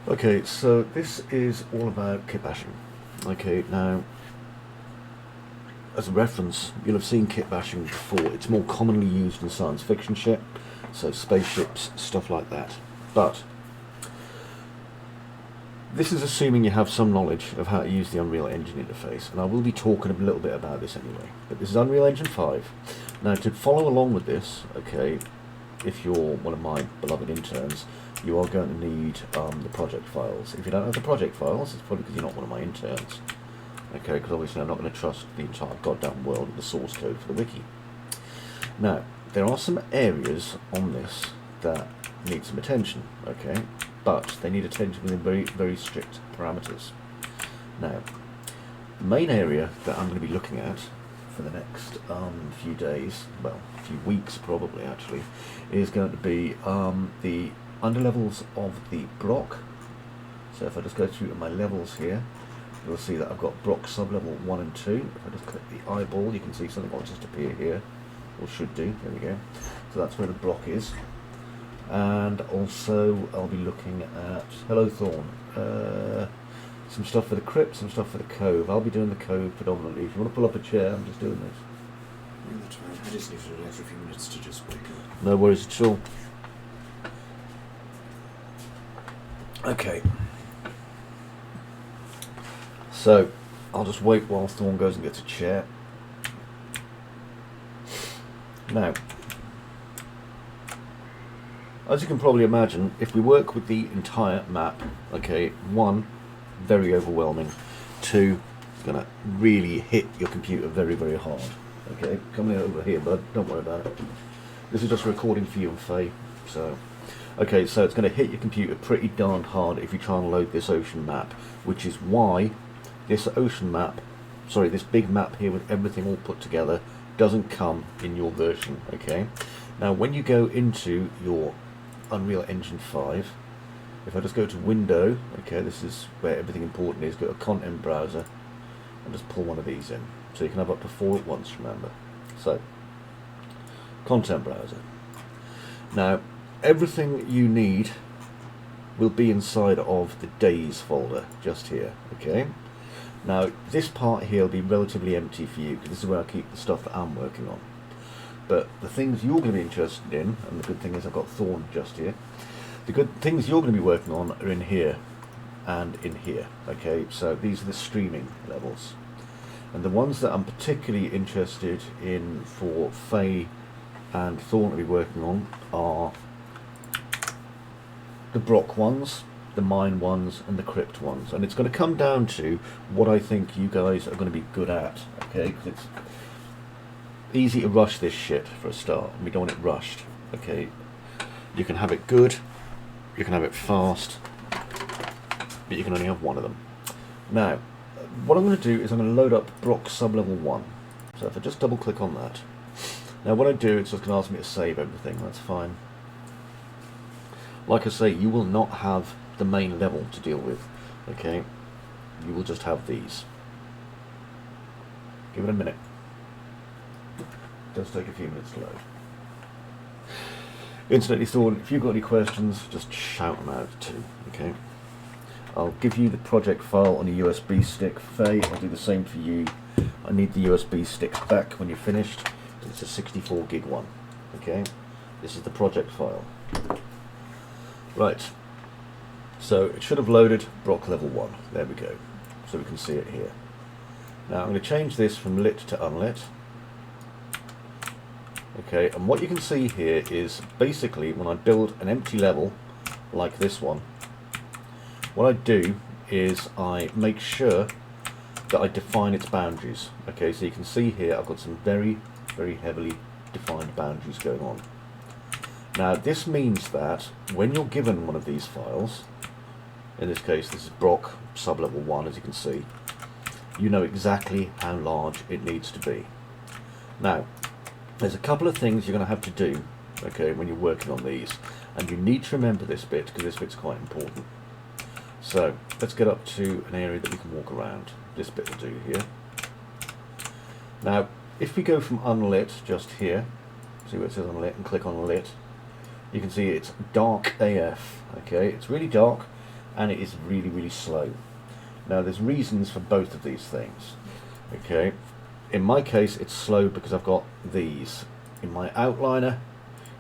Okay, so this is all about kitbashing. Okay, now, as a reference, you'll have seen kitbashing before. It's more commonly used in science fiction shit, so spaceships, stuff like that. But this is assuming you have some knowledge of how to use the Unreal Engine interface, and I will be talking a little bit about this anyway. But this is Unreal Engine 5. Now, to follow along with this, okay, if you're one of my beloved interns, you are going to need the project files. If you don't have the project files, it's probably because you're not one of my interns. Okay, because obviously I'm not going to trust the entire goddamn world with the source code for the wiki. Now, there are some areas on this that need some attention, okay, but they need attention within very, very strict parameters. Now, the main area that I'm going to be looking at for the next few days, well, a few weeks probably actually, is going to be the underlevels of the Brock. So if I just go through my levels here, you'll see that I've got Brock sublevel 1 and 2. If I just click the eyeball, you can see something will just appear here, or should do. There we go. So that's where the Brock is. And also I'll be looking at, hello Thorn, some stuff for the crypt, some stuff for the cove. I'll be doing the cove predominantly. If you want to pull up a chair, I'm just doing this. Yeah, that's right. I just needed an extra few minutes to just wake up. No worries at all. Okay. So, I'll just wait while Thorn goes and gets a chair. Now, as you can probably imagine, if we work with the entire map, okay, 1, very overwhelming, 2, it's going to really hit your computer very, very hard. Okay, coming over here, bud, don't worry about it. This is just a recording for you and Faye, so... Okay, so it's going to hit your computer pretty darn hard if you try and load this ocean map, which is why this ocean map, sorry, this big map here with everything all put together, doesn't come in your version, okay? Now, when you go into your Unreal Engine 5, if I just go to Window, okay, this is where everything important is, go to Content Browser, and just pull one of these in. So you can have up to 4 at once, remember. So, Content Browser. Now, everything you need will be inside of the Days folder, just here, okay? Now, this part here will be relatively empty for you, because this is where I keep the stuff that I'm working on. But the things you're going to be interested in, and the good thing is I've got Thorn just here, the good things you're going to be working on are in here, and in here, okay? So these are the streaming levels. And the ones that I'm particularly interested in for Faye and Thorn to be working on are the Brock ones, the mine ones, and the crypt ones. And it's going to come down to what I think you guys are going to be good at, okay? Because it's easy to rush this shit for a start, and we don't want it rushed, okay? You can have it good, you can have it fast, but you can only have one of them. Now, what I'm going to do is I'm going to load up Brock sublevel 1. So if I just double click on that, now what I do, it's just going to ask me to save everything, that's fine. Like I say, you will not have the main level to deal with, okay? You will just have these. Give it a minute. It does take a few minutes to load. Incidentally, Thorn, if you've got any questions, just shout them out too, okay? I'll give you the project file on a USB stick. Faye, I'll do the same for you. I need the USB sticks back when you're finished. It's a 64 gig one, okay? This is the project file. Right, so it should have loaded Brock level 1. There we go. So we can see it here. Now I'm going to change this from lit to unlit. Okay, and what you can see here is basically when I build an empty level like this one, what I do is I make sure that I define its boundaries. Okay, so you can see here I've got some very, very heavily defined boundaries going on. Now this means that when you're given one of these files, in this case this is Brock sublevel 1, as you can see, you know exactly how large it needs to be. Now there's a couple of things you're going to have to do, okay, when you're working on these, and you need to remember this bit because this bit's quite important. So let's get up to an area that we can walk around. This bit will do here. Now if we go from unlit just here, see where it says unlit, and click on lit, you can see it's dark AF, okay? It's really dark, and it is really, really slow. Now there's reasons for both of these things. Okay, in my case it's slow because I've got these. In my outliner,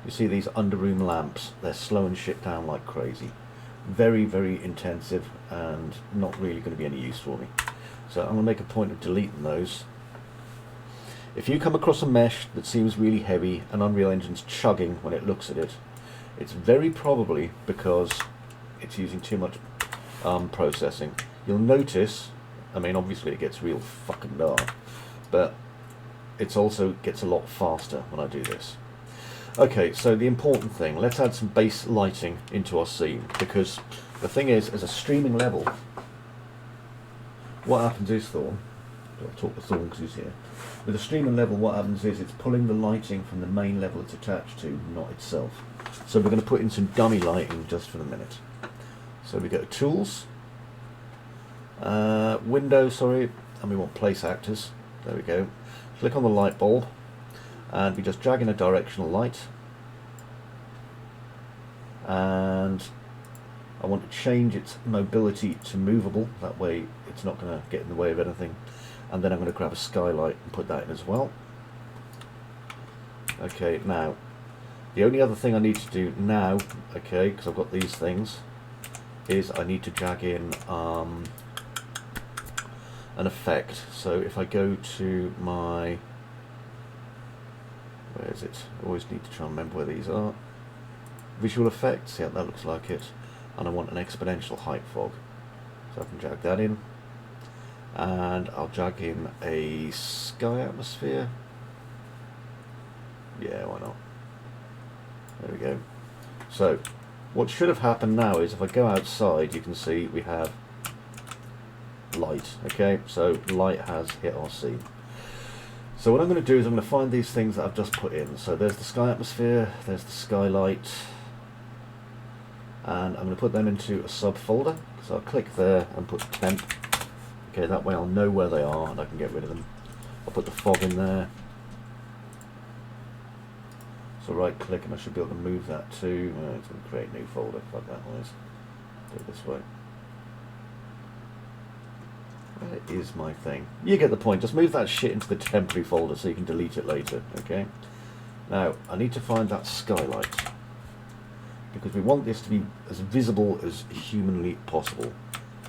you see these underroom lamps, they're slowing shit down like crazy. Very, very intensive and not really going to be any use for me. So I'm going to make a point of deleting those. If you come across a mesh that seems really heavy and Unreal Engine's chugging when it looks at it, it's very probably because it's using too much processing. You'll notice, I mean obviously it gets real fucking dark, but it also gets a lot faster when I do this. Okay, so the important thing, let's add some base lighting into our scene, because the thing is, as a streaming level, what happens is, Thorn, I'll talk to Thorn because he's here. With a streaming level, what happens is it's pulling the lighting from the main level it's attached to, not itself. So we're going to put in some dummy lighting just for the minute. So we go to Tools, Window, sorry, and we want Place Actors. There we go. Click on the light bulb, and we just drag in a directional light. And I want to change its mobility to movable, that way it's not going to get in the way of anything. And then I'm going to grab a skylight and put that in as well. Okay, now the only other thing I need to do now, okay, because I've got these things, is I need to drag in an effect. So if I go to my, where is it? I always need to try and remember where these are. Visual effects, yeah, that looks like it. And I want an exponential height fog. So I can drag that in. And I'll drag in a sky atmosphere. Yeah, why not? There we go. So, what should have happened now is if I go outside, you can see we have light. Okay, so light has hit our scene. So what I'm going to do is I'm going to find these things that I've just put in. So there's the sky atmosphere, there's the skylight, and I'm going to put them into a subfolder. So I'll click there and put temp. Okay, that way I'll know where they are and I can get rid of them. I'll put the fog in there. So right click and I should be able to move that to, it's going to create a new folder, fuck that noise. Do it this way. Where is my thing? You get the point, just move that shit into the temporary folder so you can delete it later, okay? Now, I need to find that skylight, because we want this to be as visible as humanly possible.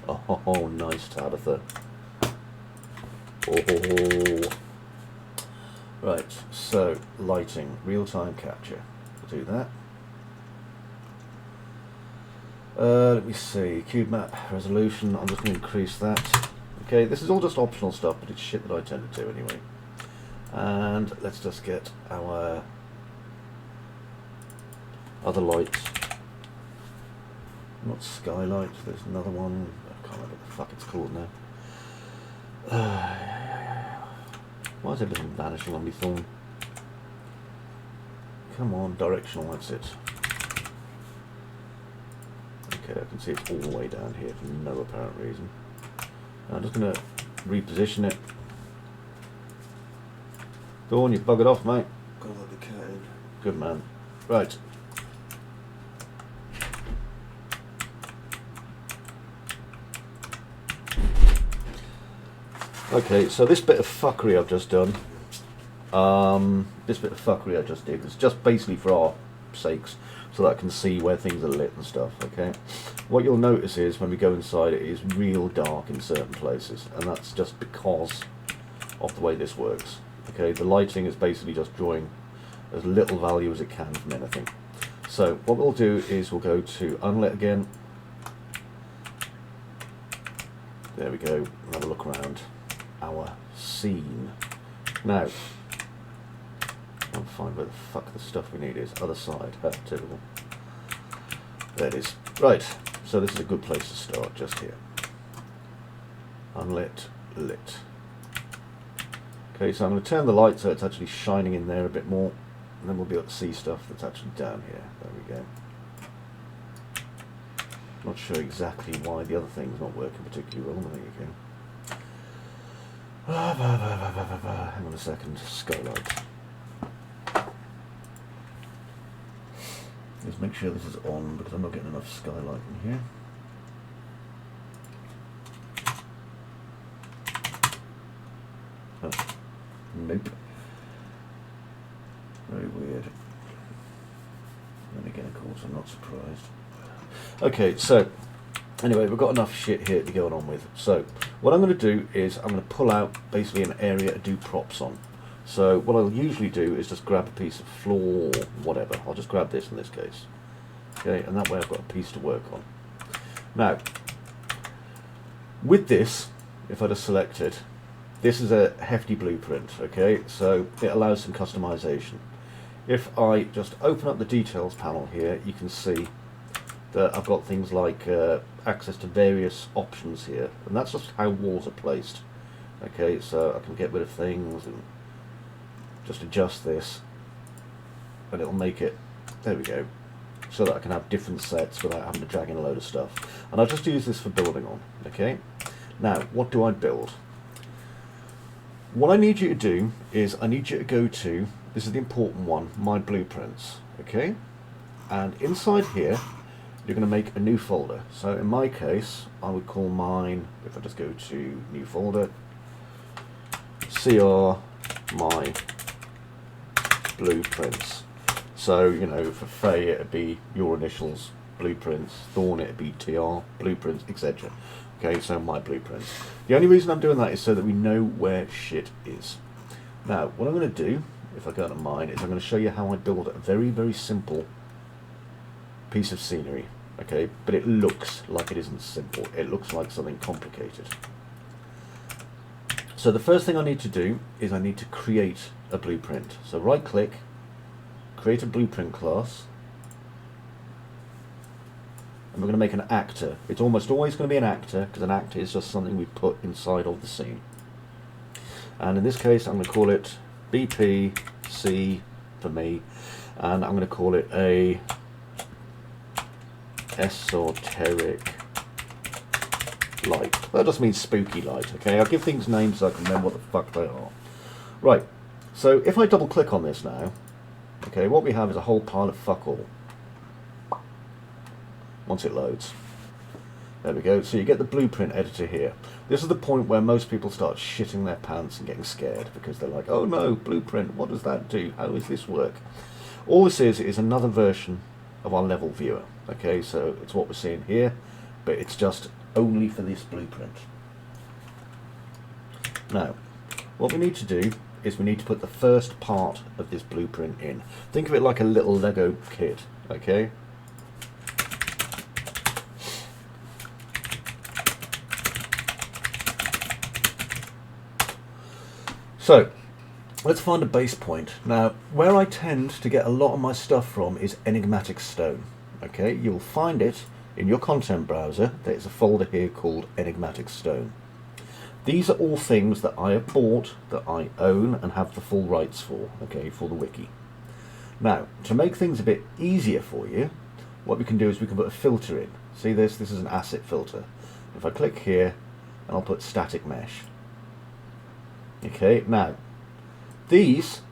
Oh, nice, Tabitha. Oh. Right, so, lighting, real-time capture. We'll do that. Let me see, cube map resolution, I'm just going to increase that. Okay, this is all just optional stuff, but it's shit that I tend to do anyway. And let's just get our other lights. Not skylight, there's another one. I can't remember what the fuck it's called now. Why is everything vanishing on me, Thorn? Come on, directional, that's it. Okay, I can see it's all the way down here for no apparent reason. I'm just going to reposition it. Thorn, you buggered off, mate. Gotta let the cat in. Good man. Right. Okay, so this bit of fuckery I've just done, this bit of fuckery I just did, is just basically for our sakes, so that I can see where things are lit and stuff, okay? What you'll notice is when we go inside it is real dark in certain places, and that's just because of the way this works, okay? The lighting is basically just drawing as little value as it can from anything. So what we'll do is we'll go to unlit again. There we go, and have a look around our scene. Now, I'll find where the fuck the stuff we need is. Other side, that's typical. There it is. Right, so this is a good place to start, just here. Unlit, lit. Okay, so I'm going to turn the light so it's actually shining in there a bit more, and then we'll be able to see stuff that's actually down here. There we go. Not sure exactly why the other thing's not working particularly well, but there you go. Hang on a second, skylight. Let's make sure this is on because I'm not getting enough skylight in here. Nope. Very weird. And again, of course, I'm not surprised. Okay, so anyway, we've got enough shit here to go on with. So what I'm going to do is I'm going to pull out basically an area to do props on. So what I'll usually do is just grab a piece of floor or whatever. I'll just grab this in this case. Okay, and that way I've got a piece to work on. Now, with this, if I just select it, this is a hefty blueprint, okay? So it allows some customization. If I just open up the details panel here, you can see that I've got things like access to various options here, and that's just how walls are placed. Okay, so I can get rid of things and just adjust this, and it'll make it, there we go, so that I can have different sets without having to drag in a load of stuff. And I'll just use this for building on, okay? Now, what do I build? What I need you to do is I need you to go to, this is the important one, My Blueprints, okay? And inside here, you're going to make a new folder. So in my case, I would call mine, if I just go to New Folder, CR My Blueprints. So, you know, for Faye it'd be your initials, Blueprints, Thorn it'd be TR, Blueprints, etc. Okay, so My Blueprints. The only reason I'm doing that is so that we know where shit is. Now, what I'm going to do, if I go to mine, is I'm going to show you how I build a very, very simple piece of scenery. Okay, but it looks like it isn't simple. It looks like something complicated. So the first thing I need to do is I need to create a blueprint. So right click, create a blueprint class, and we're going to make an actor. It's almost always going to be an actor, because an actor is just something we put inside of the scene. And in this case I'm going to call it BPC for me, and I'm going to call it a esoteric light. That just means spooky light, okay? I'll give things names so I can remember what the fuck they are. Right, so if I double click on this now, okay, what we have is a whole pile of fuck all. Once it loads. There we go, so you get the blueprint editor here. This is the point where most people start shitting their pants and getting scared, because they're like, oh no, blueprint, what does that do? How does this work? All this is another version of our level viewer. Okay, so it's what we're seeing here, but it's just only for this blueprint. Now, what we need to do is we need to put the first part of this blueprint in. Think of it like a little Lego kit, okay? So, let's find a base point. Now, where I tend to get a lot of my stuff from is enigmatic stone. Okay, you'll find it in your content browser. There's a folder here called enigmatic stone. These are all things that I have bought, that I own and have the full rights for, okay, for the wiki. Now, to make things a bit easier for you, what we can do is we can put a filter in. See this? This is an asset filter. If I click here, and I'll put static mesh. Okay, now, these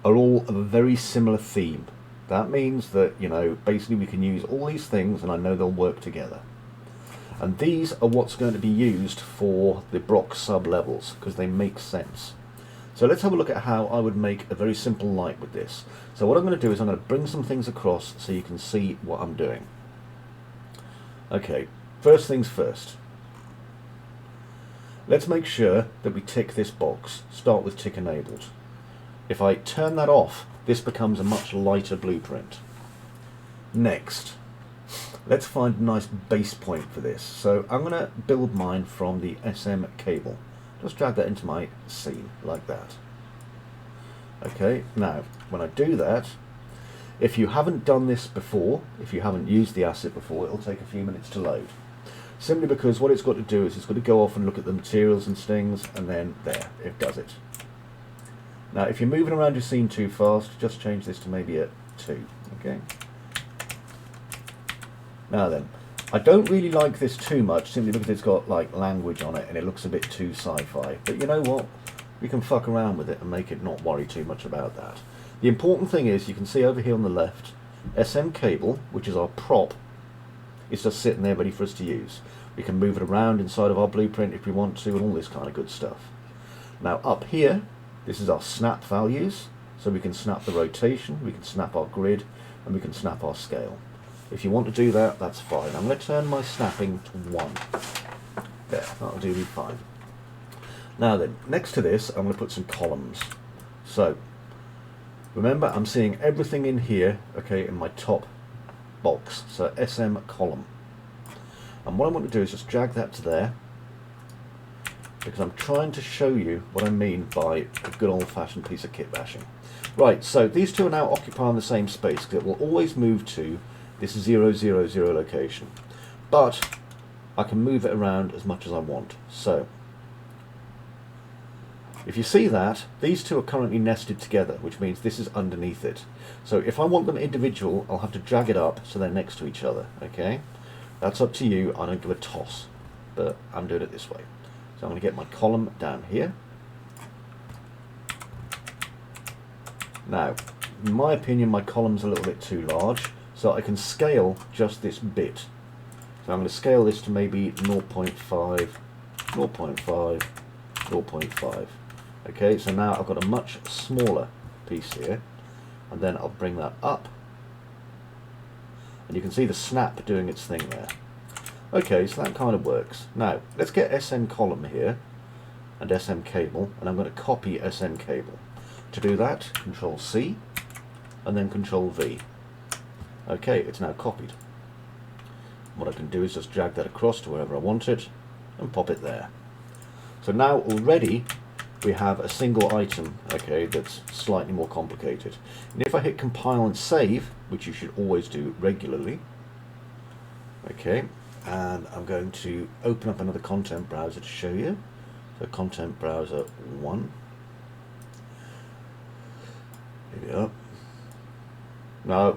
are all of a very similar theme. That means that, you know, basically we can use all these things and I know they'll work together. And these are what's going to be used for the Brock sub-levels, because they make sense. So let's have a look at how I would make a very simple light with this. So what I'm going to do is I'm going to bring some things across so you can see what I'm doing. Okay, first things first. Let's make sure that we tick this box. Start with tick enabled. If I turn that off, this becomes a much lighter blueprint. Next, let's find a nice base point for this. So I'm going to build mine from the SM cable. Just drag that into my scene like that. Okay, now when I do that, if you haven't done this before, if you haven't used the asset before, it'll take a few minutes to load. Simply because what it's got to do is it's got to go off and look at the materials and things, and then there, it does it. Now, if you're moving around your scene too fast, just change this to maybe a 2, okay? Now then, I don't really like this too much, simply because it's got, like, language on it, and it looks a bit too sci-fi. But you know what? We can fuck around with it and make it not worry too much about that. The important thing is, you can see over here on the left, SM cable, which is our prop, is just sitting there ready for us to use. We can move it around inside of our blueprint if we want to, and all this kind of good stuff. Now, up here, This is our snap values, so we can snap the rotation, we can snap our grid, and we can snap our scale. If you want to do that, that's fine. I'm going to turn my snapping to 1. There, that'll do me fine. Now then, next to this, I'm going to put some columns. So, remember, I'm seeing everything in here, okay, in my top box. So, SM column. And what I want to do is just drag that to there, because I'm trying to show you what I mean by a good old-fashioned piece of kit bashing. Right, so these two are now occupying the same space, because it will always move to this 0, 0, 0 location. But I can move it around as much as I want. So, if you see that, these two are currently nested together, which means this is underneath it. So if I want them individual, I'll have to drag it up so they're next to each other, okay? That's up to you. I don't give a toss, but I'm doing it this way. So I'm going to get my column down here. Now, in my opinion, my column's a little bit too large, so I can scale just this bit. So I'm going to scale this to maybe 0.5, 0.5, 0.5. Okay, so now I've got a much smaller piece here, and then I'll bring that up, and you can see the snap doing its thing there. Okay, so that kind of works. Now, let's get SN column here, and SM cable, and I'm going to copy SN cable. To do that, Control C, and then Control V. Okay, it's now copied. What I can do is just drag that across to wherever I want it, and pop it there. So now already we have a single item, okay, that's slightly more complicated. And if I hit compile and save, which you should always do regularly, okay, and I'm going to open up another content browser to show you. So content browser 1. Here we are. Now,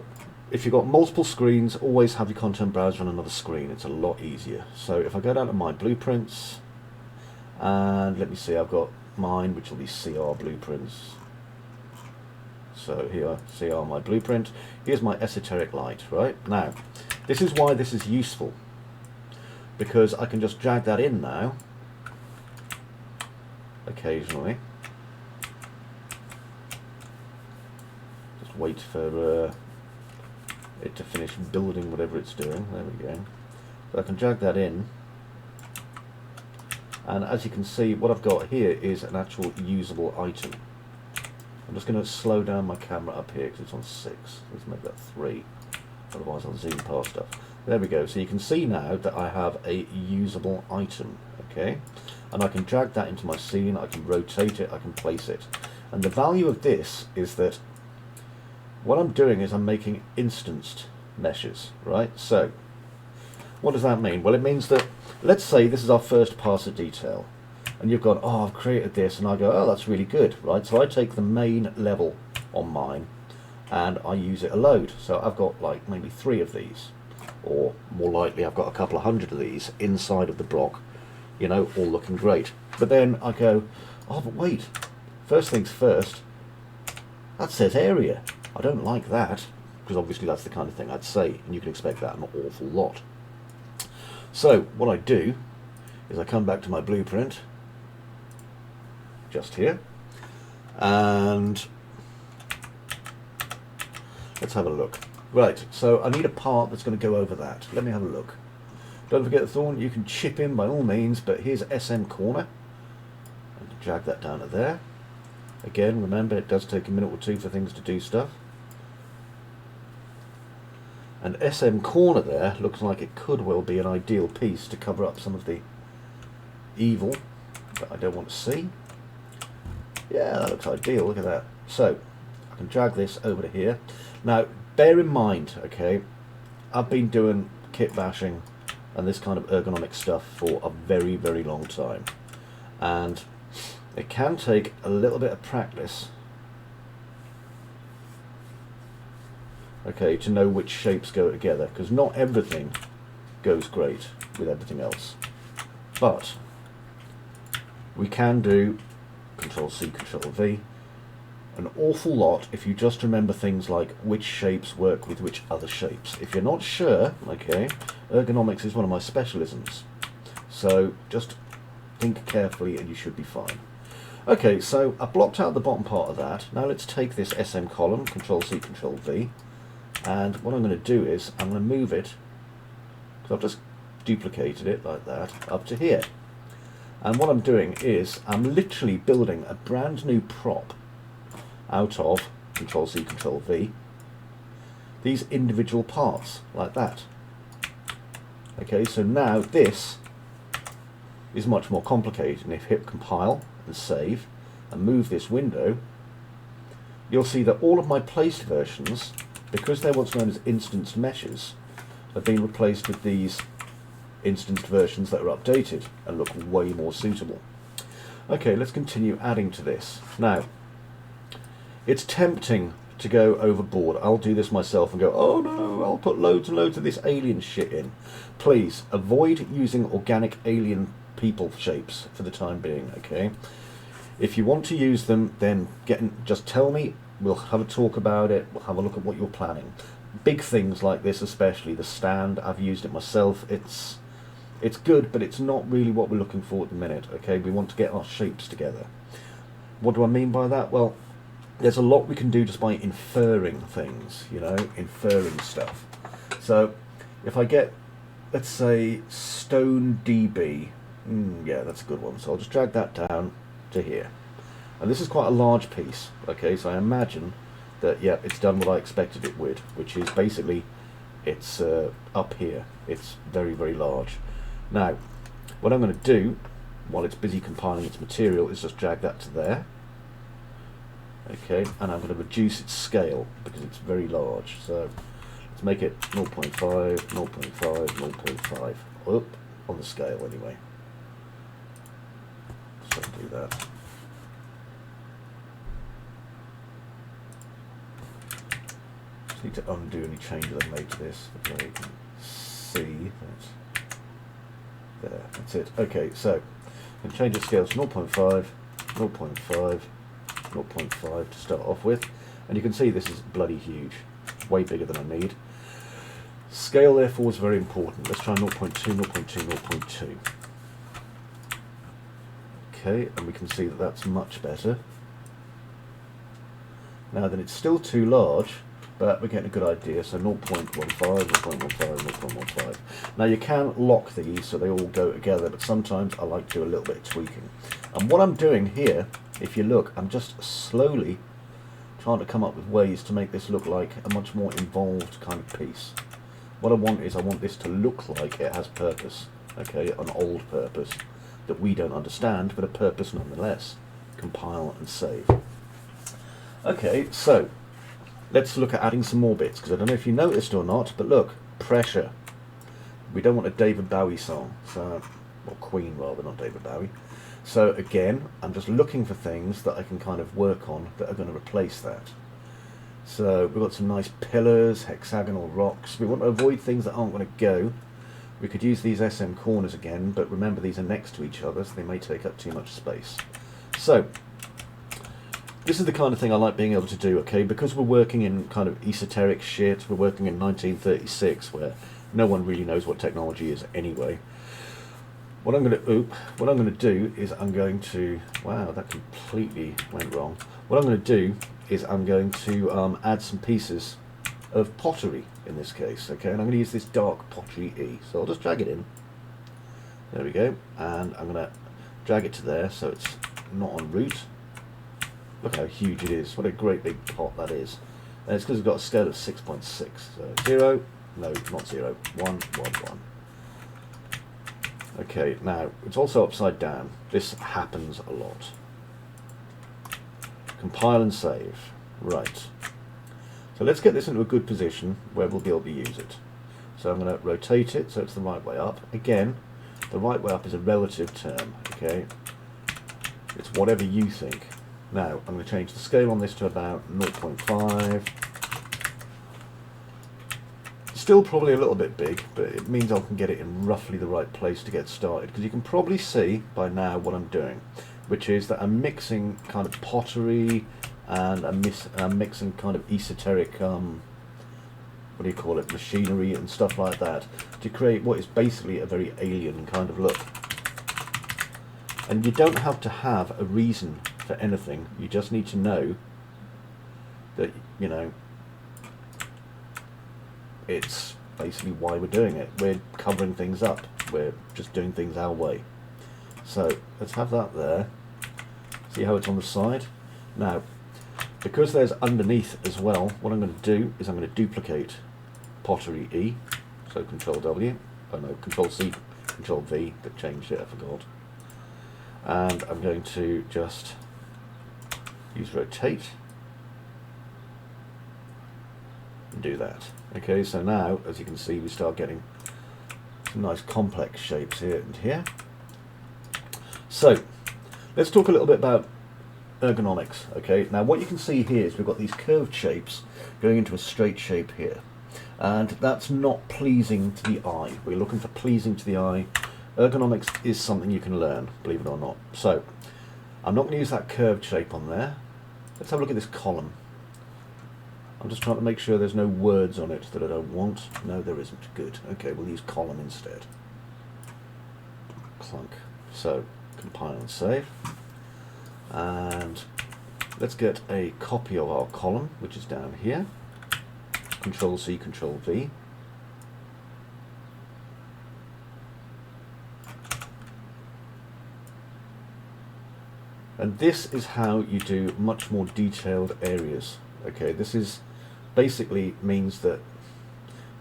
if you've got multiple screens, always have your content browser on another screen. It's a lot easier. So if I go down to my blueprints, and let me see, I've got mine, which will be CR blueprints. So here, CR my blueprint. Here's my esoteric light, right? Now, this is why this is useful, because I can just drag that in now, occasionally. Just wait for it to finish building whatever it's doing. There we go. So I can drag that in. And as you can see, what I've got here is an actual usable item. I'm just going to slow down my camera up here because it's on 6. Let's make that 3. Otherwise I'll zoom past stuff. There we go. So you can see now that I have a usable item. Okay, and I can drag that into my scene. I can rotate it. I can place it. And the value of this is that what I'm doing is I'm making instanced meshes. Right. So what does that mean? Well, it means that, let's say this is our first pass of detail, and you've gone, oh, I've created this, and I go, oh, that's really good, right? So I take the main level on mine, and I use it a load. So I've got like maybe 3 of these, or more likely I've got a couple of hundred of these inside of the block, you know, all looking great. But then I go, oh, but wait, first things first, that says area. I don't like that, because obviously that's the kind of thing I'd say, and you can expect that an awful lot. So what I do is I come back to my blueprint, just here, and let's have a look. Right, so I need a part that's going to go over that. Let me have a look. Don't forget the thorn, you can chip in by all means, but here's SM corner. And drag that down to there. Again, remember, it does take a minute or two for things to do stuff. And SM corner there looks like it could well be an ideal piece to cover up some of the evil that I don't want to see. Yeah, that looks ideal, look at that. So, I can drag this over to here. Now, bear in mind, okay, I've been doing kit bashing and this kind of ergonomic stuff for a very, very long time. And it can take a little bit of practice, okay, to know which shapes go together, because not everything goes great with everything else. But we can do Control C, Control V, an awful lot if you just remember things like which shapes work with which other shapes. If you're not sure, okay, ergonomics is one of my specialisms. So just think carefully and you should be fine. Okay, so I blocked out the bottom part of that. Now let's take this SM column, Control-C, Control-V, and what I'm going to do is I'm going to move it, because I've just duplicated it like that, up to here. And what I'm doing is I'm literally building a brand new prop out of Control-C, Control-V, these individual parts, like that. Okay, so now this is much more complicated, and if hit compile and save and move this window, you'll see that all of my placed versions, because they're what's known as instanced meshes, have been replaced with these instanced versions that are updated and look way more suitable. Okay, let's continue adding to this. Now, it's tempting to go overboard. I'll do this myself and go, oh no, I'll put loads and loads of this alien shit in. Please avoid using organic alien people shapes for the time being, okay? If you want to use them, then just tell me, we'll have a talk about it, we'll have a look at what you're planning. Big things like this, especially the stand, I've used it myself. It's good, but it's not really what we're looking for at the minute, okay? We want to get our shapes together. What do I mean by that? Well, there's a lot we can do just by inferring things, you know, inferring stuff. So if I get, let's say, stone DB, yeah, that's a good one. So I'll just drag that down to here. And this is quite a large piece, okay? So I imagine that, yeah, it's done what I expected it would, which is basically it's up here. It's very, very large. Now, what I'm going to do, while it's busy compiling its material, is just drag that to there. Okay, and I'm going to reduce its scale because it's very large. So let's make it 0.5, 0.5, 0.5. Up on the scale anyway. So do that. Just need to undo any changes I've made to this. Okay, you can see that. There, that's it. Okay, so I'm going to change the scale to 0.5, 0.5, 0.5 to start off with, and you can see this is bloody huge, way bigger than I need. Scale therefore is very important. Let's try 0.2, 0.2, 0.2. Okay, and we can see that that's much better. Now then, it's still too large, but we're getting a good idea. So 0.15, 0.15, 0.15. Now you can lock these so they all go together, but sometimes I like to do a little bit of tweaking. And what I'm doing here, if you look, I'm just slowly trying to come up with ways to make this look like a much more involved kind of piece. What I want is I want this to look like it has purpose, okay, an old purpose that we don't understand, but a purpose nonetheless. Compile and save. Okay, so let's look at adding some more bits, because I don't know if you noticed or not, but look, pressure. We don't want a David Bowie song, so, well, Queen rather, not David Bowie. So again, I'm just looking for things that I can kind of work on that are going to replace that. So we've got some nice pillars, hexagonal rocks. We want to avoid things that aren't going to go. We could use these SM corners again, but remember these are next to each other, so they may take up too much space. So this is the kind of thing I like being able to do, okay? Because we're working in kind of esoteric shit, we're working in 1936 where no one really knows what technology is anyway. What I'm going to do is I'm going to, wow, that completely went wrong. What I'm going to do is I'm going to add some pieces of pottery in this case, okay? And I'm going to use this dark pottery E. So I'll just drag it in. There we go. And I'm going to drag it to there so it's not on route. Look how huge it is. What a great big pot that is. And it's because it's got a scale of 6.6. So 0, no, not 0, 1, 1, 1. Okay, now, it's also upside down. This happens a lot. Compile and save. Right. So let's get this into a good position where we'll be able to use it. So I'm going to rotate it so it's the right way up. Again, the right way up is a relative term, okay? It's whatever you think. Now, I'm going to change the scale on this to about 0.5. Still probably a little bit big, but it means I can get it in roughly the right place to get started, because you can probably see by now what I'm doing, which is that I'm mixing kind of pottery and I'm mixing kind of esoteric, what do you call it, machinery and stuff like that to create what is basically a very alien kind of look. And you don't have to have a reason for anything. You just need to know that, you know, it's basically why we're doing it. We're covering things up. We're just doing things our way. So let's have that there. See how it's on the side? Now, because there's underneath as well, what I'm going to do is I'm going to duplicate pottery E. So Control W. Oh no, Control C, Control V. That changed it, I forgot. And I'm going to just use rotate and do that. Okay, so now, as you can see, we start getting some nice complex shapes here and here. So, let's talk a little bit about ergonomics. Okay, now what you can see here is we've got these curved shapes going into a straight shape here. And that's not pleasing to the eye. We're looking for pleasing to the eye. Ergonomics is something you can learn, believe it or not. So, I'm not going to use that curved shape on there. Let's have a look at this column. I'm just trying to make sure there's no words on it that I don't want. No, there isn't. Good. Okay, we'll use column instead. Clunk. So, compile and save. And let's get a copy of our column, which is down here. Control C, Control V. And this is how you do much more detailed areas. Okay, this is basically means that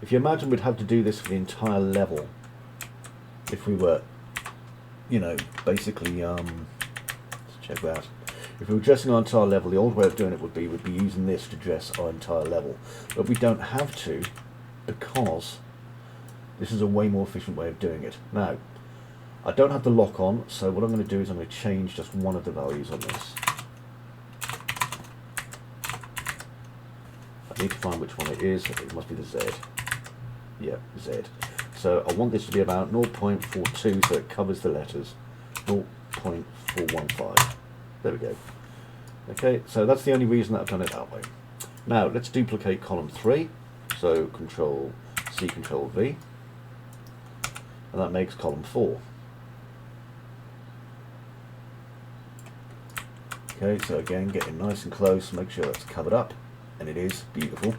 if you imagine we'd have to do this for the entire level, if we were, you know, basically, let's check that. If we were dressing our entire level, the old way of doing it would be using this to dress our entire level. But we don't have to, because this is a way more efficient way of doing it. Now, I don't have the lock on, so what I'm going to do is I'm going to change just one of the values on this. I need to find which one it is. It must be the Z. Yeah, Z. So I want this to be about 0.42, so it covers the letters. 0.415. There we go. Okay, so that's the only reason that I've done it that way. Now, let's duplicate column 3. So Control C, Control V. And that makes column 4. Okay, so again, getting nice and close, make sure that's covered up. And it is. Beautiful.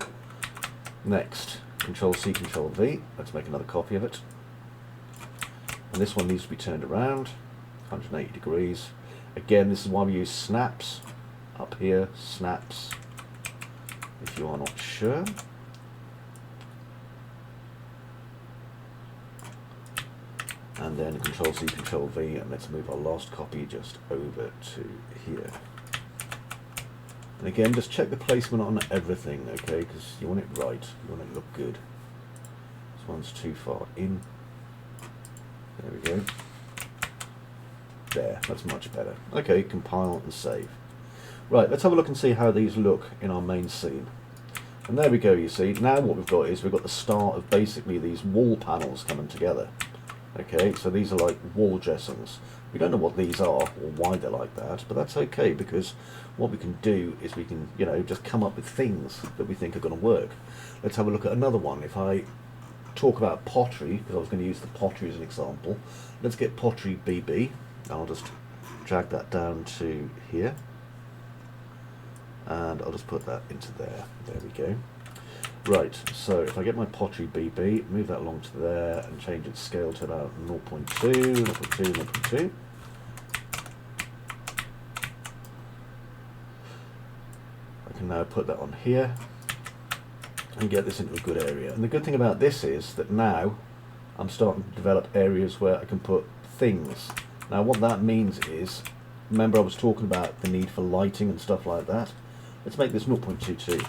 Next, Control C, Control V. Let's make another copy of it. And this one needs to be turned around 180 degrees. Again, this is why we use snaps. Up here, snaps. If you are not sure. And then Control C, Control V, and let's move our last copy just over to here. And again, just check the placement on everything, okay, because you want it right, you want it to look good. This one's too far in. There we go. There, that's much better. Okay, compile and save. Right, let's have a look and see how these look in our main scene. And there we go, you see. Now what we've got is we've got the start of basically these wall panels coming together. Okay, so these are like wall dressings. We don't know what these are or why they're like that, but that's okay, because what we can do is we can, you know, just come up with things that we think are going to work. Let's have a look at another one. If I talk about pottery, because I was going to use the pottery as an example, let's get pottery BB. I'll just drag that down to here, and I'll just put that into there. There we go. Right, so if I get my pottery BB, move that along to there, and change its scale to about 0.2, 0.2, 0.2. I can now put that on here, and get this into a good area. And the good thing about this is that now I'm starting to develop areas where I can put things. Now what that means is, remember I was talking about the need for lighting and stuff like that? Let's make this 0.22.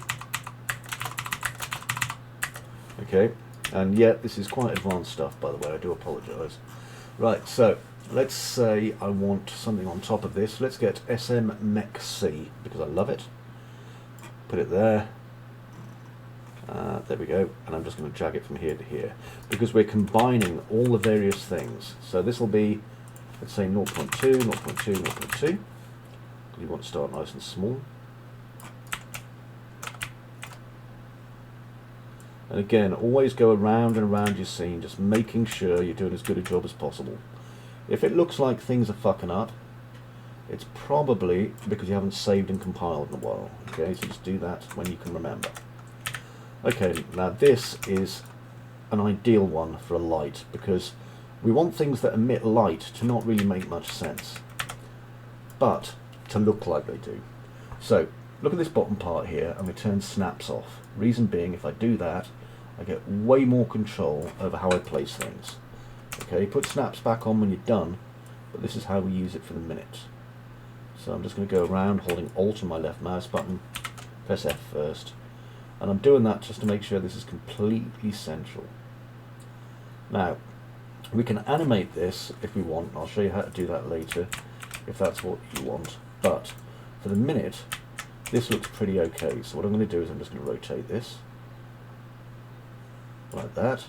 Okay, and yeah, this is quite advanced stuff, by the way, I do apologise. Right, so let's say I want something on top of this. Let's get SMMEC, because I love it. Put it there. There we go, and I'm just going to drag it from here to here, because we're combining all the various things. So this will be, let's say 0.2, 0.2, 0.2. You want to start nice and small. And again, always go around and around your scene, just making sure you're doing as good a job as possible. If it looks like things are fucking up, It's probably because you haven't saved and compiled in a while. Okay, so just do that when you can remember. Okay, now this is an ideal one for a light because we want things that emit light to not really make much sense, but to look like they do. So look at this bottom part here, and we turn snaps off. Reason being, if I do that, I get way more control over how I place things. Okay, put snaps back on when you're done, but this is how we use it for the minute. So I'm just going to go around holding Alt on my left mouse button, press F first, and I'm doing that just to make sure this is completely central. Now, we can animate this if we want. I'll show you how to do that later, if that's what you want. But for the minute, this looks pretty okay. So what I'm going to do is I'm just going to rotate this, like that.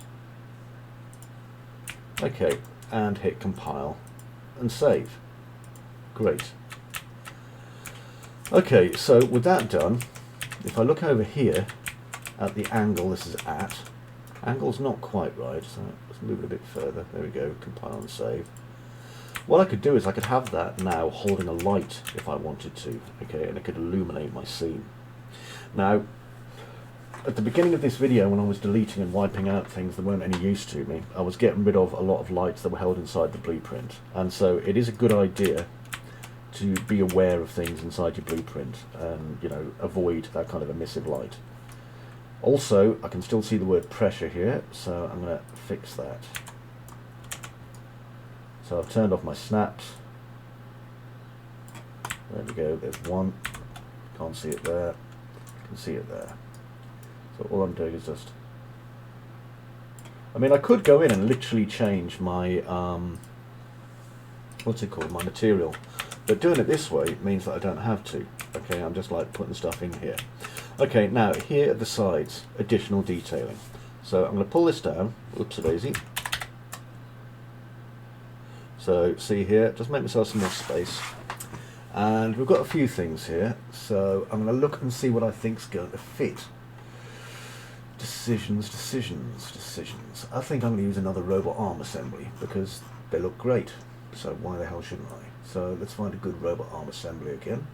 Okay, and hit compile and save. Great. Okay, so with that done, if I look over here at the angle this is at, angle's not quite right, so let's move it a bit further. There we go, compile and save. What I could do is I could have that now holding a light if I wanted to, okay, and it could illuminate my scene. Now, at the beginning of this video, when I was deleting and wiping out things that weren't any use to me, I was getting rid of a lot of lights that were held inside the blueprint, and so it is a good idea to be aware of things inside your blueprint and, you know, avoid that kind of emissive light. Also, I can still see the word pressure here, so I'm going to fix that. So I've turned off my snaps. There we go, there's one. Can't see it there. Can see it there. So all I'm doing is just... I mean, I could go in and literally change my, what's it called, my material. But doing it this way means that I don't have to. Okay, I'm just like putting stuff in here. Okay, now here at the sides, additional detailing. So I'm going to pull this down. Oops, a daisy. So see here, just make myself some more space. And we've got a few things here. So I'm going to look and see what I think's going to fit. Decisions. I think I'm going to use another robot arm assembly because they look great. So why the hell shouldn't I? So let's find a good robot arm assembly again.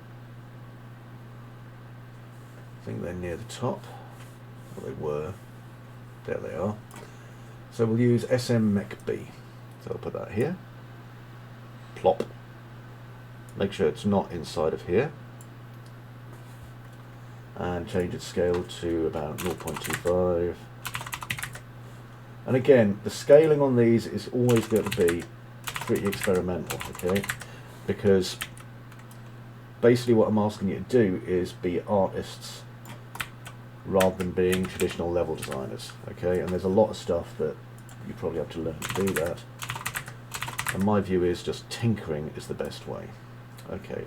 I think they're near the top. Well, they were. There they are. So we'll use SM Mech B. So I'll put that here. Plop. Make sure it's not inside of here. And change its scale to about 0.25. And again, the scaling on these is always going to be pretty experimental, okay? Because basically what I'm asking you to do is be artists rather than being traditional level designers, okay? And there's a lot of stuff that you probably have to learn to do that. And my view is just tinkering is the best way. Okay,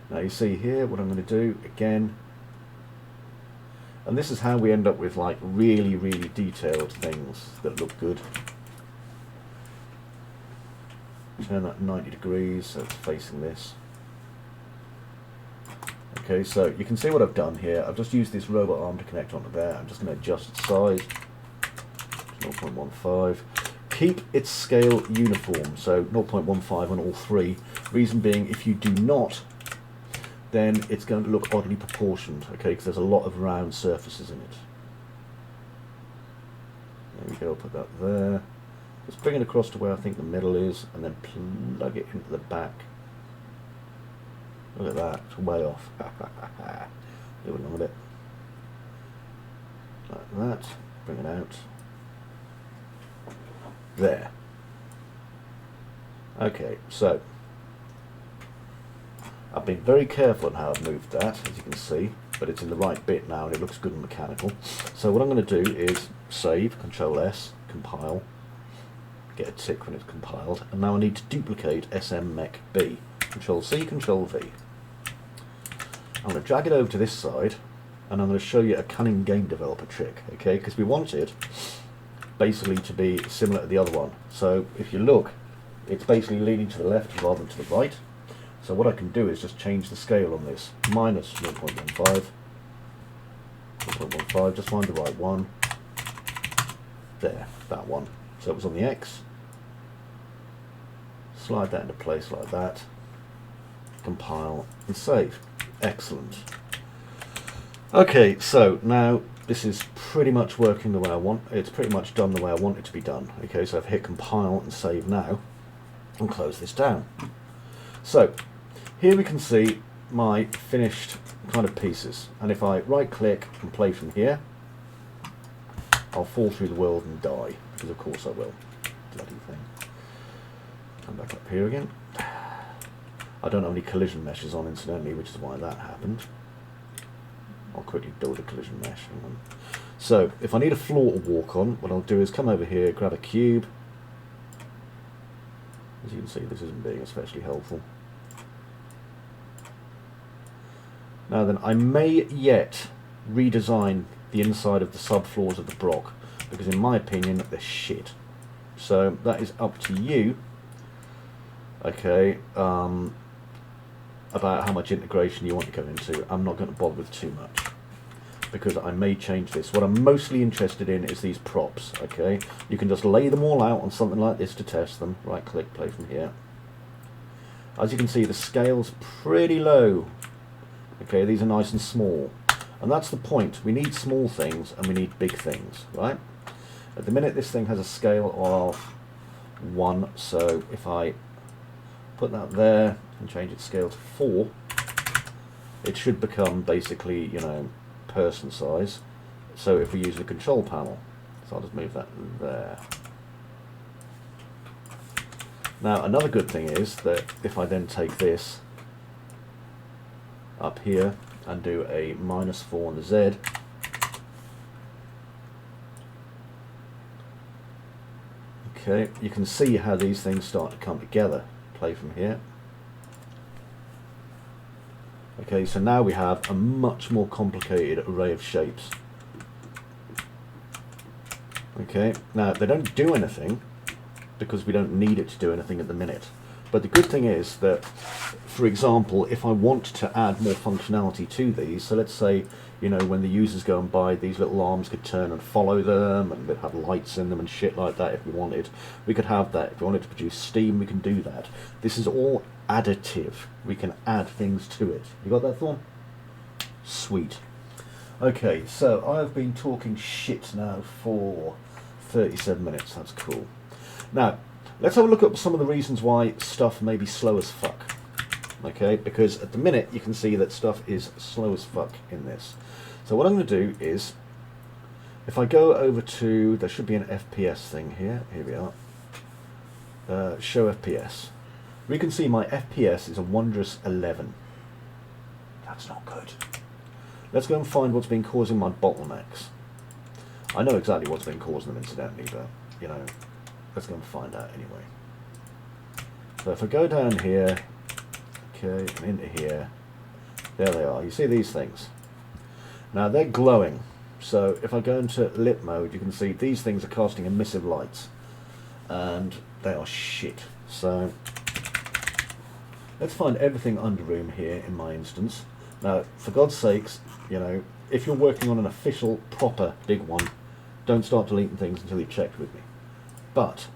now you see here what I'm going to do again, and this is how we end up with like really detailed things that look good. Turn that 90 degrees so it's facing this. Okay, so you can see what I've done here. I've just used this robot arm to connect onto there. I'm just going to adjust its size to 0.15. Keep its scale uniform, so 0.15 on all three. Reason being, if you do not, then it's going to look oddly proportioned, okay, because there's a lot of round surfaces in it. There we go, put that there. Let's bring it across to where I think the middle is, and then plug it into the back. Look at that, it's way off. Do along with it. Like that, bring it out. There. Okay, so I've been very careful on how I've moved that, as you can see, but it's in the right bit now and it looks good and mechanical. So what I'm going to do is save, Control S, compile, get a tick when it's compiled, and now I need to duplicate SM Mech B. Control C, Control V. I'm going to drag it over to this side, and I'm going to show you a cunning game developer trick, okay, because we want it basically to be similar to the other one. So if you look, it's basically leaning to the left rather than to the right. So what I can do is just change the scale on this. Minus 0.15. 0.15, just find the right one. There, that one. So it was on the X. Slide that into place like that. compile and save. Excellent. Okay, so now this is pretty much working the way I want. It's pretty much done the way I want it to be done. Okay, so I've hit compile and save now and close this down. So here we can see my finished kind of pieces, and if I right click and play from here, I'll fall through the world and die, because of course I will. Bloody thing. Come back up here again. I don't have any collision meshes on incidentally, which is why that happened. I'll quickly build a collision mesh. Hang on. So if I need a floor to walk on, what I'll do is come over here, grab a cube. As you can see, this isn't being especially helpful. Now then, I may yet redesign the inside of the subfloors of the block, because in my opinion they're shit. So that is up to you, okay, about how much integration you want to go into. I'm not going to bother with too much, because I may change this. What I'm mostly interested in is these props, okay. You can just lay them all out on something like this to test them. Right click, play from here. As you can see, the scale's pretty low. Okay, these are nice and small. And that's the point. We need small things and we need big things, right? At the minute this thing has a scale of 1, so if I put that there and change its scale to 4, it should become basically, you know, person size. So if we use the control panel, so I'll just move that there. Now another good thing is that if I then take this up here and do a -4 on the Z, okay, you can see how these things start to come together. Play from here. Okay, so now we have a much more complicated array of shapes. Okay, now they don't do anything because we don't need it to do anything at the minute. But the good thing is that, for example, if I want to add more functionality to these, so let's say, you know, when the users go and buy, these little arms could turn and follow them, and they'd have lights in them and shit like that if we wanted. We could have that. If we wanted to produce steam, we can do that. This is all additive. We can add things to it. You got that, Thorn? Sweet. Okay, so I've been talking shit now for 37 minutes. That's cool. Now, let's have a look at some of the reasons why stuff may be slow as fuck. Okay, because at the minute you can see that stuff is slow as fuck in this. So what I'm going to do is, if I go over to, there should be an FPS thing here. Here we are. Show FPS. We can see my FPS is a wondrous 11. That's not good. Let's go and find what's been causing my bottlenecks. I know exactly what's been causing them incidentally, but, you know, let's go and find out anyway. So if I go down here, okay, and into here, there they are. You see these things? Now they're glowing. So if I go into lit mode, you can see these things are casting emissive lights, and they are shit. So let's find everything under room here in my instance. Now, for God's sakes, you know, if you're working on an official, proper, big one, don't start deleting things until you've checked with me. But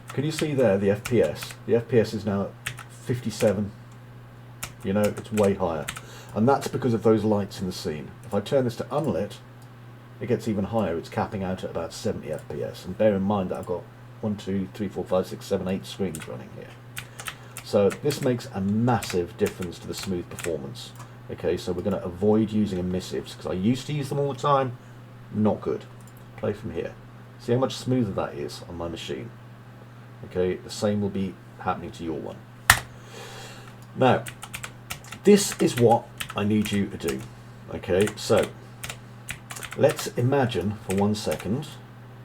can you see there the FPS? The FPS is now at 57. You know, it's way higher. And that's because of those lights in the scene. If I turn this to unlit, it gets even higher. It's capping out at about 70 FPS. And bear in mind that I've got 1, 2, 3, 4, 5, 6, 7, 8 screens running here. So this makes a massive difference to the smooth performance. Okay, so we're going to avoid using emissives, because I used to use them all the time. Not good. Play from here. See how much smoother that is on my machine. Okay, the same will be happening to your one. Now, this is what I need you to do. Okay, so let's imagine for 1 second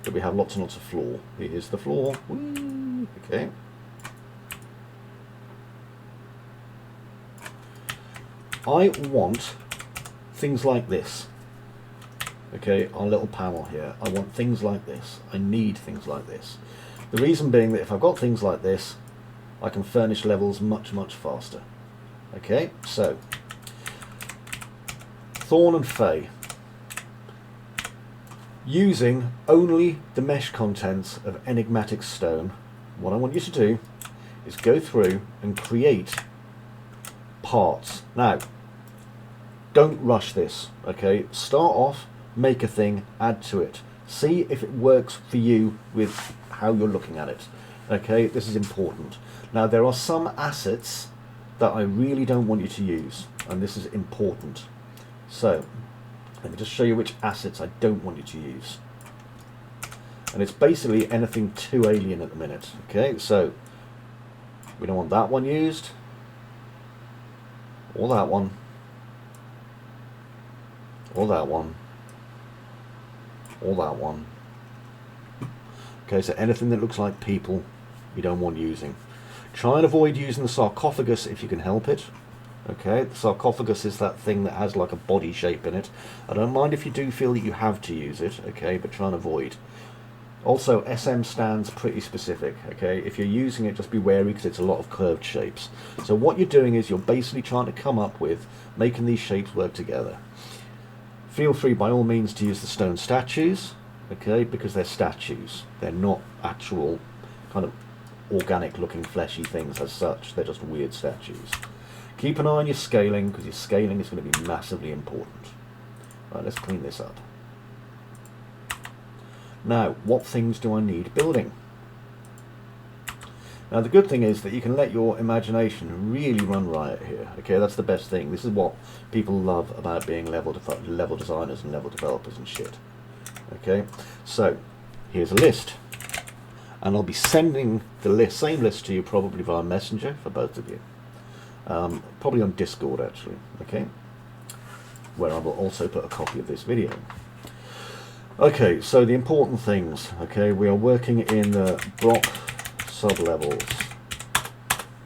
that we have lots and lots of floor. Here's the floor. Whee! Okay. I want things like this. Okay, our little panel here. I want things like this. I need things like this. The reason being that if I've got things like this, I can furnish levels much, much faster. Okay, so Thorn and Fey. Using only the mesh contents of enigmatic stone, what I want you to do is go through and create parts. Now, don't rush this, okay? Start off, make a thing, add to it. See if it works for you with how you're looking at it, okay? This is important. Now, there are some assets that I really don't want you to use, and this is important. So, let me just show you which assets I don't want you to use. And it's basically anything too alien at the minute, okay? So, we don't want that one used, or that one, or that one, or that one. Okay, so anything that looks like people, you don't want using. Try and avoid using the sarcophagus if you can help it. Okay, the sarcophagus is that thing that has like a body shape in it. I don't mind if you do feel that you have to use it, okay, but try and avoid. Also, SM stands pretty specific, okay? If you're using it, just be wary because it's a lot of curved shapes. So what you're doing is you're basically trying to come up with making these shapes work together. Feel free by all means to use the stone statues, okay, because they're statues. They're not actual kind of organic looking fleshy things as such. They're just weird statues. Keep an eye on your scaling, because your scaling is going to be massively important. Right, let's clean this up. Now, what things do I need building? Now, the good thing is that you can let your imagination really run riot here. Okay, that's the best thing. This is what people love about being level designers and level developers and shit. Okay, so here's a list, and I'll be sending the same list to you probably via Messenger for both of you. Probably on Discord actually. Okay, where I will also put a copy of this video. Okay, so the important things. Okay, we are working in the block sublevels.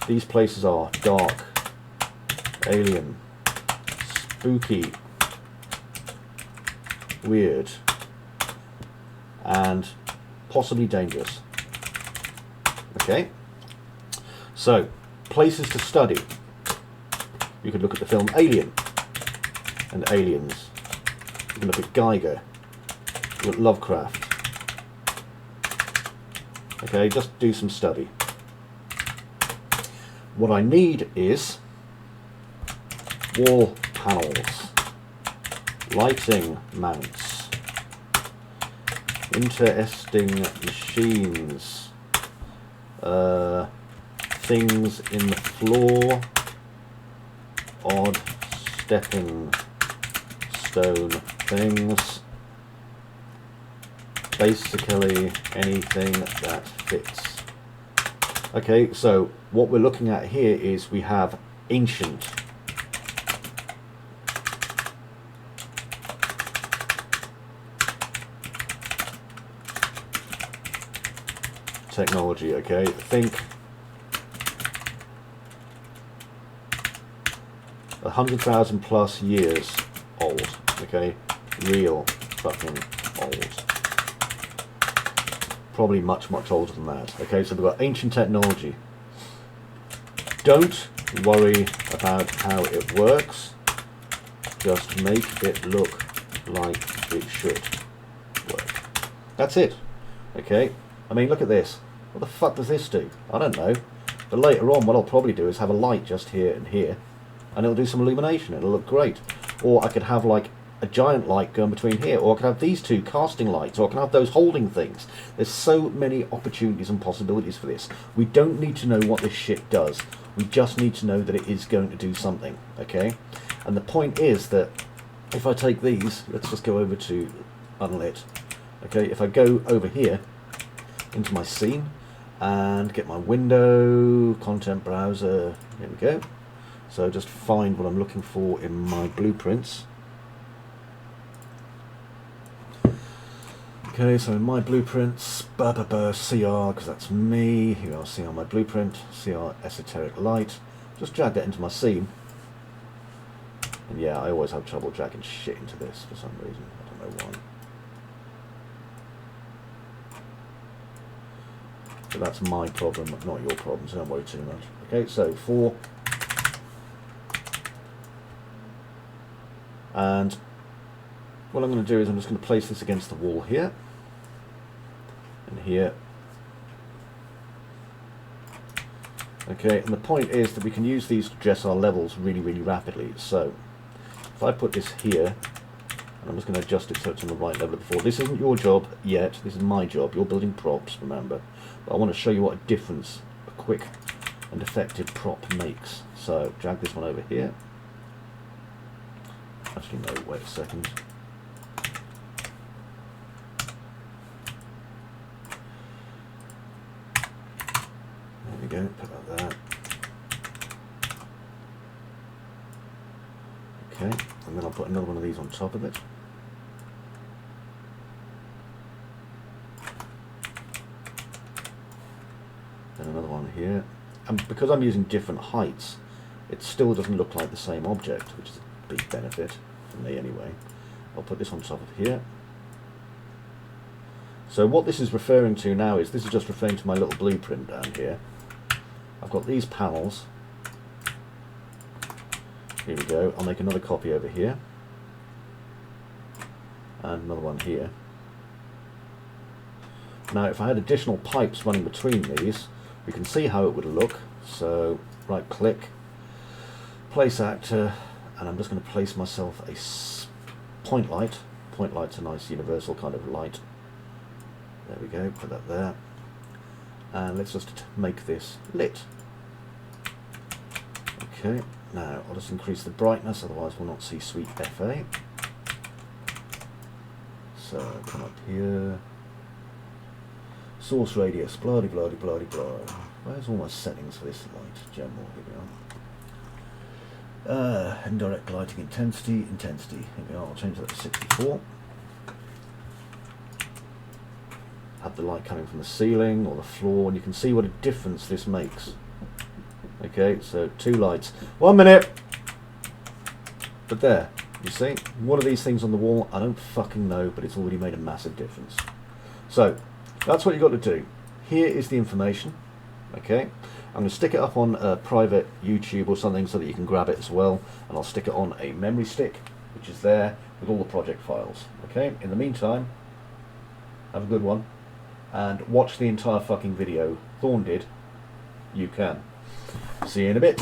These places are dark, alien, spooky, weird, and possibly dangerous. Okay, so places to study. You could look at the film Alien and Aliens. You can look at Geiger. Look at Lovecraft. Okay, just do some study. What I need is wall panels, lighting mounts, interesting machines, things in the floor, odd stepping stone things. Basically anything that fits. Okay, so what we're looking at here is we have ancient. Technology, okay? Think 100,000 plus years old, okay? Real fucking old. Probably much, much older than that. Okay, so we've got ancient technology. Don't worry about how it works. Just make it look like it should work. That's it. Okay, I mean, look at this. What the fuck does this do? I don't know. But later on, what I'll probably do is have a light just here and here, and it'll do some illumination. It'll look great. Or I could have like a giant light going between here, or I could have these two casting lights, or I can have those holding things. There's so many opportunities and possibilities for this. We don't need to know what this shit does. We just need to know that it is going to do something, okay? And the point is that if I take these, let's just go over to unlit, okay? If I go over here into my scene and get my window, content browser, here we go. So just find what I'm looking for in my blueprints. Okay, so in my blueprints, CR, because that's me. Here I'll see on my blueprint, CR esoteric light. Just drag that into my scene. And yeah, I always have trouble dragging shit into this for some reason. I don't know why. So that's my problem, not your problem, so don't worry too much. Okay, so 4. And what I'm going to do is I'm just going to place this against the wall here. And here. Okay, and the point is that we can use these to adjust our levels really, really rapidly. So, if I put this here, and I'm just going to adjust it so it's on the right level of the floor. This isn't your job yet, this is my job. You're building props, remember. But I want to show you what a difference a quick and effective prop makes. So, drag this one over here. Actually, no, wait a second. There we go, put that there. Okay, and then I'll put another one of these on top of it. Then another one here. And because I'm using different heights, it still doesn't look like the same object, which is a big benefit for me anyway. I'll put this on top of here. So what this is referring to now is, this is just referring to my little blueprint down here. I've got these panels. Here we go. I'll make another copy over here. And another one here. Now if I had additional pipes running between these, we can see how it would look. So right click, place actor, and I'm just going to place myself a point light. Point light's a nice universal kind of light. There we go, put that there. And let's just make this lit. Okay, now I'll just increase the brightness, otherwise we'll not see sweet FA. So come up here. Source radius, bloody bloody bloody bloody. Where's all my settings for this light? General, here we are. Indirect lighting intensity, here we are, I'll change that to 64. Have the light coming from the ceiling or the floor, and you can see what a difference this makes. Okay, so 2 lights. 1 minute! But there, you see? What are these things on the wall? I don't fucking know, but it's already made a massive difference. So, that's what you've got to do. Here is the information. Okay, I'm going to stick it up on a private YouTube or something so that you can grab it as well, and I'll stick it on a memory stick, which is there with all the project files. Okay, in the meantime, have a good one, and watch the entire fucking video. Thorn did. You can. See you in a bit.